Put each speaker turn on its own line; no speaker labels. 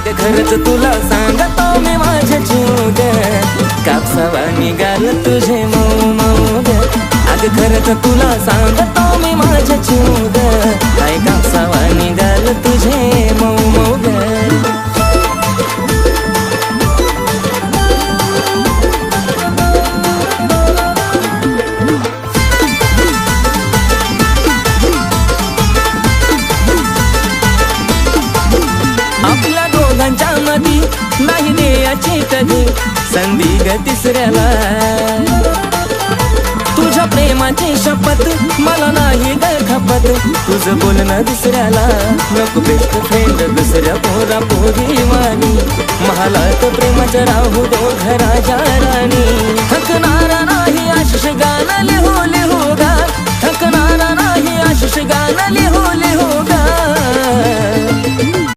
अग खरंच तुला सांगतो मी माझ्या जीव ग, कापसावा निघाल तुझे मऊ मऊ ग. अग खरंच तुला सांगतो मी माझ्या जीव ग, काय कापसावा निघाल तुझे मऊ मऊ ग. आपल्या दोघांच्या मधी नाही द्यायची कधी संधी ग तिसऱ्याला. तुझ्या प्रेमाची शपथ मला नाही ग खपत, तुझं बोलणं दुसऱ्याला. नको बेस्ट फ्रेंड दुसऱ्या पोरा पोरी वाणी, महालात प्रेमाचं राहू दो घराच्या राणी.